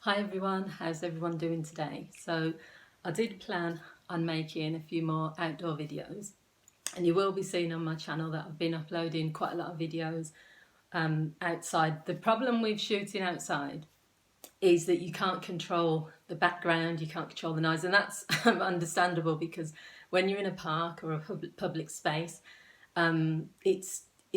Hi everyone, how's everyone doing today? So I did plan on making a few more outdoor videos, and you will be seeing on my channel that I've been uploading quite a lot of videos outside. The problem with shooting outside is that you can't control the background, you can't control the noise, and that's understandable because when you're in a park or a public space,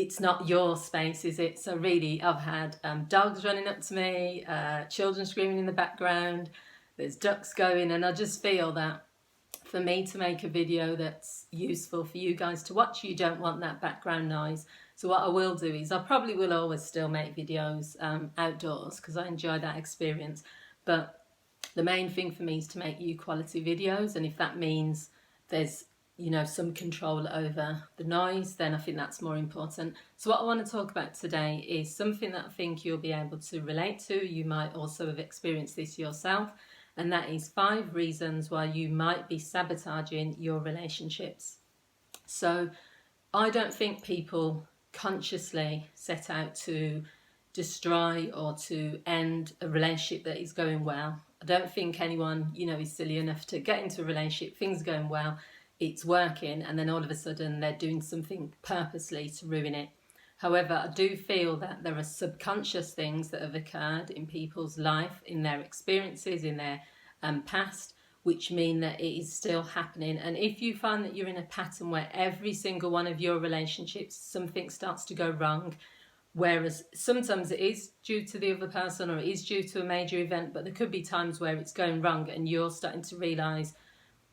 it's not your space, is it? So really, I've had dogs running up to me, children screaming in the background, there's ducks going, and I just feel that for me to make a video that's useful for you guys to watch, you don't want that background noise. So what I will do is I probably will always still make videos outdoors because I enjoy that experience. But the main thing for me is to make you quality videos, and if that means there's some control over the noise, then I think that's more important. So what I want to talk about today is something that I think you'll be able to relate to. You might also have experienced this yourself, and that is 5 reasons why you might be sabotaging your relationships. So I don't think people consciously set out to destroy or to end a relationship that is going well. I don't think anyone, is silly enough to get into a relationship, things are going well, it's working, and then all of a sudden they're doing something purposely to ruin it. However, I do feel that there are subconscious things that have occurred in people's life, in their experiences, in their past, which mean that it is still happening. And if you find that you're in a pattern where every single one of your relationships, something starts to go wrong, whereas sometimes it is due to the other person or it is due to a major event, but there could be times where it's going wrong and you're starting to realise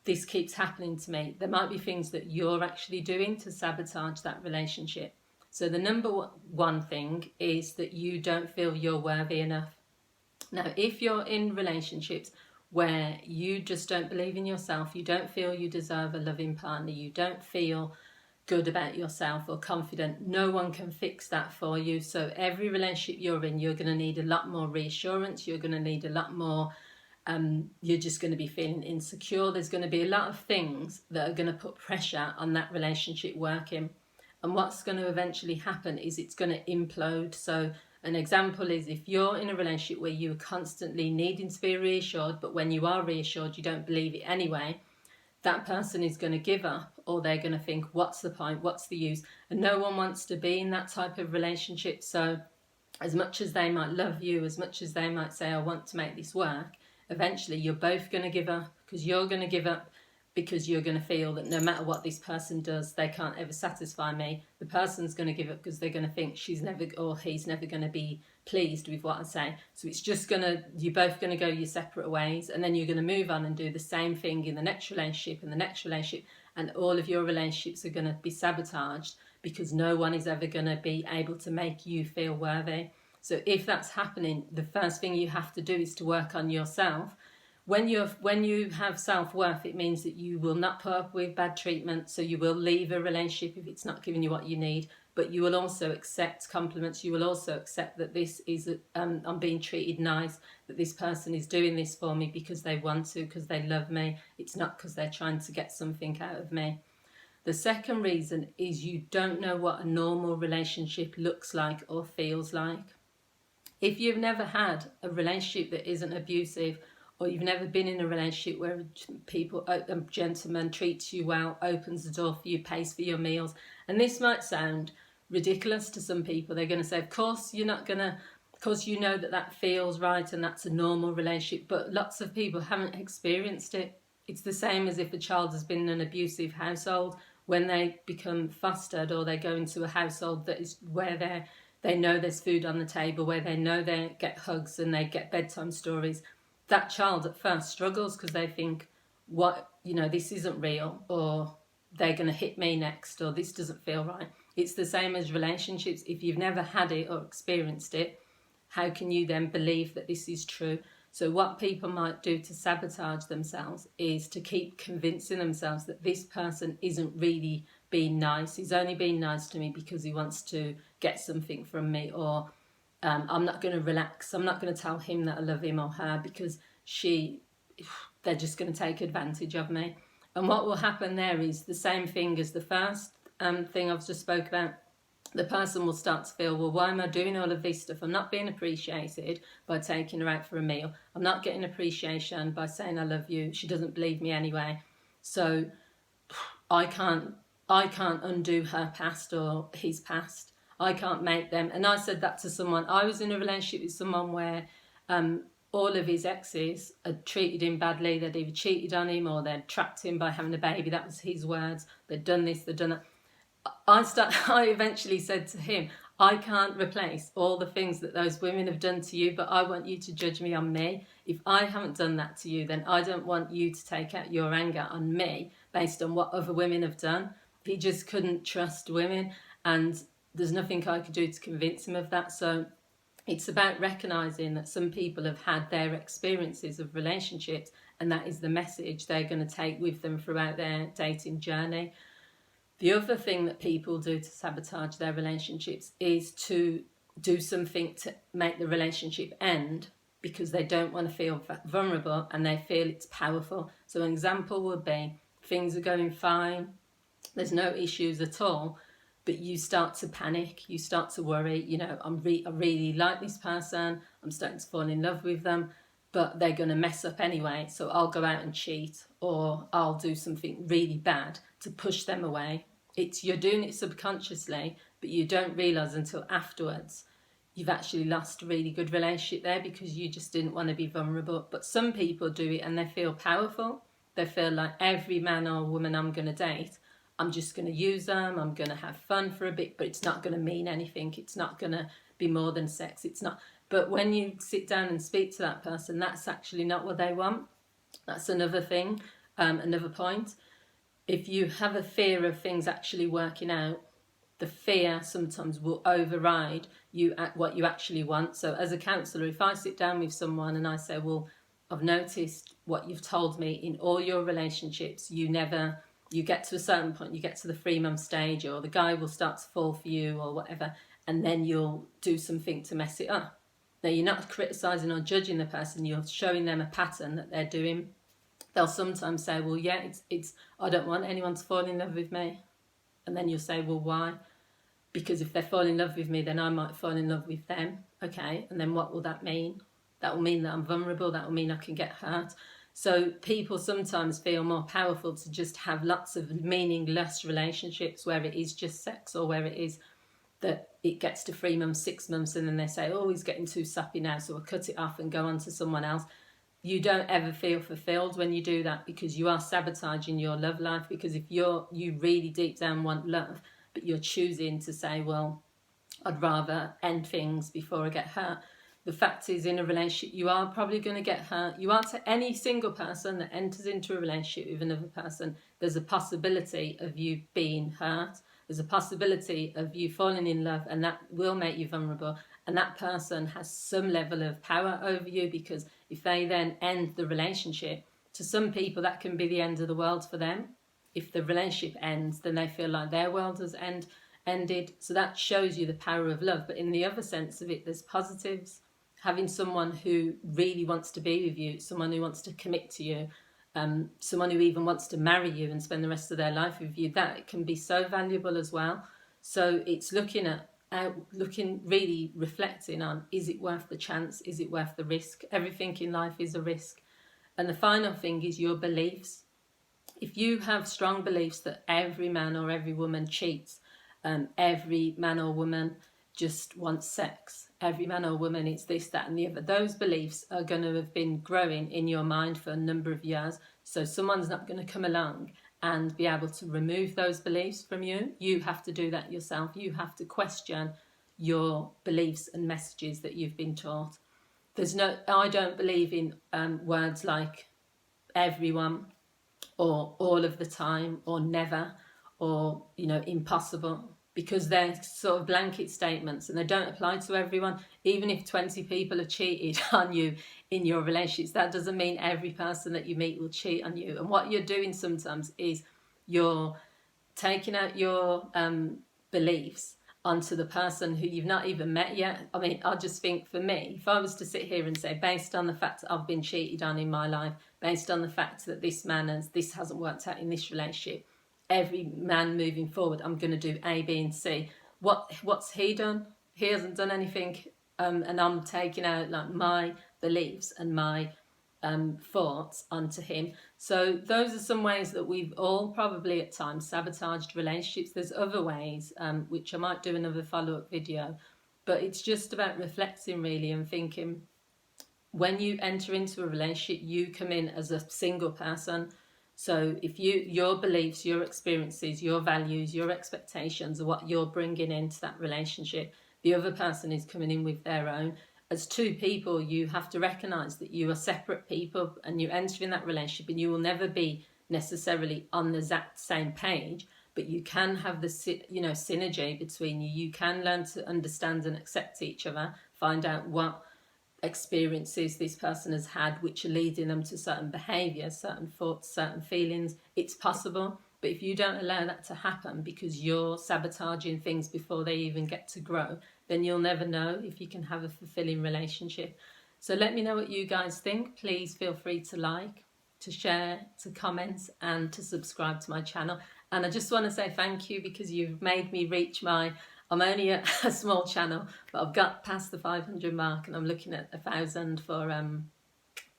this keeps happening to me, there might be things that you're actually doing to sabotage that relationship. So the number one thing is that you don't feel you're worthy enough. Now, if you're in relationships where you just don't believe in yourself, you don't feel you deserve a loving partner, you don't feel good about yourself or confident, no one can fix that for you. So every relationship you're in, you're going to need a lot more reassurance, you're going to need a lot more, you're just going to be feeling insecure. There's going to be a lot of things that are going to put pressure on that relationship working. And what's going to eventually happen is it's going to implode. So an example is if you're in a relationship where you're constantly needing to be reassured, but when you are reassured, you don't believe it anyway, that person is going to give up, or they're going to think, what's the point? What's the use? And no one wants to be in that type of relationship. So as much as they might love you, as much as they might say, I want to make this work, eventually you're both going to give up, because you're going to give up because you're going to feel that no matter what this person does, they can't ever satisfy me. The person's going to give up because they're going to think she's never or he's never going to be pleased with what I say. So it's just you're both going to go your separate ways, and then you're going to move on and do the same thing in the next relationship and the next relationship, and all of your relationships are going to be sabotaged because no one is ever going to be able to make you feel worthy. So if that's happening, the first thing you have to do is to work on yourself. When you have self-worth, it means that you will not put up with bad treatment, so you will leave a relationship if it's not giving you what you need, but you will also accept compliments. You will also accept that this is, I'm being treated nice, that this person is doing this for me because they want to, because they love me. It's not because they're trying to get something out of me. The second reason is you don't know what a normal relationship looks like or feels like. If you've never had a relationship that isn't abusive, or you've never been in a relationship where a gentleman treats you well, opens the door for you, pays for your meals, and this might sound ridiculous to some people. They're going to say, of course you're not going to, because you know that feels right and that's a normal relationship, but lots of people haven't experienced it. It's the same as if a child has been in an abusive household. When they become fostered, or they go into a household that is where they know there's food on the table, where they know they get hugs and they get bedtime stories, that child at first struggles because they think, this isn't real, or they're going to hit me next, or this doesn't feel right. It's the same as relationships. If you've never had it or experienced it, how can you then believe that this is true? So what people might do to sabotage themselves is to keep convincing themselves that this person isn't really being nice. He's only being nice to me because he wants to get something from me, or I'm not going to relax. I'm not going to tell him that I love him or her because they're just going to take advantage of me. And what will happen there is the same thing as the first thing I've just spoke about. the person will start to feel, well, why am I doing all of this stuff? I'm not being appreciated by taking her out for a meal. I'm not getting appreciation by saying I love you. She doesn't believe me anyway. So I can't undo her past or his past. I can't make them. And I said that to someone. I was in a relationship with someone where all of his exes had treated him badly. They'd either cheated on him or they'd trapped him by having a baby. That was his words. They'd done this, they'd done that. I eventually said to him, I can't replace all the things that those women have done to you, but I want you to judge me on me. If I haven't done that to you, then I don't want you to take out your anger on me based on what other women have done. He just couldn't trust women, and there's nothing I could do to convince him of that. So it's about recognising that some people have had their experiences of relationships, and that is the message they're going to take with them throughout their dating journey. The other thing that people do to sabotage their relationships is to do something to make the relationship end because they don't want to feel vulnerable and they feel it's powerful. So an example would be, things are going fine, there's no issues at all, but you start to panic, you start to worry, you know, I really like this person, I'm starting to fall in love with them, but they're going to mess up anyway, so I'll go out and cheat, or I'll do something really bad to push them away. You're doing it subconsciously, but you don't realise until afterwards you've actually lost a really good relationship there because you just didn't want to be vulnerable. But some people do it and they feel powerful. They feel like every man or woman I'm going to date, I'm just going to use them, I'm going to have fun for a bit, but it's not going to mean anything. It's not going to be more than sex. It's not. But when you sit down and speak to that person, that's actually not what they want. That's another thing, another point. If you have a fear of things actually working out, the fear sometimes will override what you actually want. So as a counsellor, if I sit down with someone and I say, well, I've noticed what you've told me in all your relationships, you get to a certain point, you get to the 3-month stage, or the guy will start to fall for you or whatever, and then you'll do something to mess it up. Now, you're not criticising or judging the person, you're showing them a pattern that they're doing. They'll sometimes say, well, yeah, it's I don't want anyone to fall in love with me. And then you'll say, well, why? Because if they fall in love with me, then I might fall in love with them. Okay, and then what will that mean? That will mean that I'm vulnerable. That will mean I can get hurt. So people sometimes feel more powerful to just have lots of meaningless relationships where it is just sex, or where it is that it gets to 3 months, 6 months, and then they say, oh, he's getting too sappy now, so I'll cut it off and go on to someone else. You don't ever feel fulfilled when you do that, because you are sabotaging your love life. Because if you really deep down want love, but you're choosing to say, well, I'd rather end things before I get hurt. The fact is, in a relationship, you are probably going to get hurt. You are, to any single person that enters into a relationship with another person, there's a possibility of you being hurt. There's a possibility of you falling in love, and that will make you vulnerable. And that person has some level of power over you, because if they then end the relationship, to some people that can be the end of the world for them. If the relationship ends, then they feel like their world has ended. So that shows you the power of love. But in the other sense of it, there's positives. Having someone who really wants to be with you, someone who wants to commit to you, someone who even wants to marry you and spend the rest of their life with you, that can be so valuable as well. So it's looking really reflecting on, is it worth the chance? Is it worth the risk? Everything in life is a risk. And the final thing is your beliefs. If you have strong beliefs that every man or every woman cheats, every man or woman just wants sex, every man or woman is this, that and the other, those beliefs are going to have been growing in your mind for a number of years. So someone's not going to come along and be able to remove those beliefs from you. You have to do that yourself. You have to question your beliefs and messages that you've been taught. I don't believe in words like everyone, or all of the time, or never, or impossible, because they're sort of blanket statements and they don't apply to everyone. Even if 20 people have cheated on you in your relationships, that doesn't mean every person that you meet will cheat on you. And what you're doing sometimes is you're taking out your beliefs onto the person who you've not even met yet. I mean, I just think, for me, if I was to sit here and say, based on the fact that I've been cheated on in my life, based on the fact that this hasn't worked out in this relationship, every man moving forward, I'm going to do A, B and C. what's he done? He hasn't done anything, and I'm taking out like my beliefs and my thoughts onto him. So those are some ways that we've all probably at times sabotaged relationships. There's other ways, which I might do another follow-up video, but it's just about reflecting really and thinking, when you enter into a relationship, you come in as a single person. So if your beliefs, your experiences, your values, your expectations are what you're bringing into that relationship. The other person is coming in with their own. As two people, you have to recognise that you are separate people, and you enter in that relationship, and you will never be necessarily on the exact same page, but you can have the synergy between you. You can learn to understand and accept each other, find out what experiences this person has had which are leading them to certain behaviours, certain thoughts, certain feelings. It's possible, but if you don't allow that to happen because you're sabotaging things before they even get to grow, then you'll never know if you can have a fulfilling relationship. So let me know what you guys think. Please feel free to like, to share, to comment, and to subscribe to my channel. And I just want to say thank you, because you've made me reach I'm only a small channel, but I've got past the 500 mark, and I'm looking at 1,000 for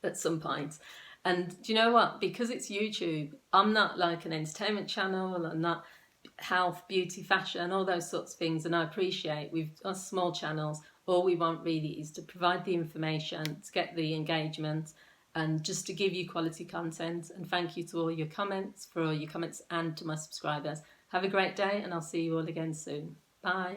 at some point. And do you know what? Because it's YouTube, I'm not like an entertainment channel, I'm not health, beauty, fashion, all those sorts of things. And I appreciate with us small channels, all we want really is to provide the information, to get the engagement, and just to give you quality content. And thank you to all your comments, for all your comments, and to my subscribers. Have a great day, and I'll see you all again soon. Bye.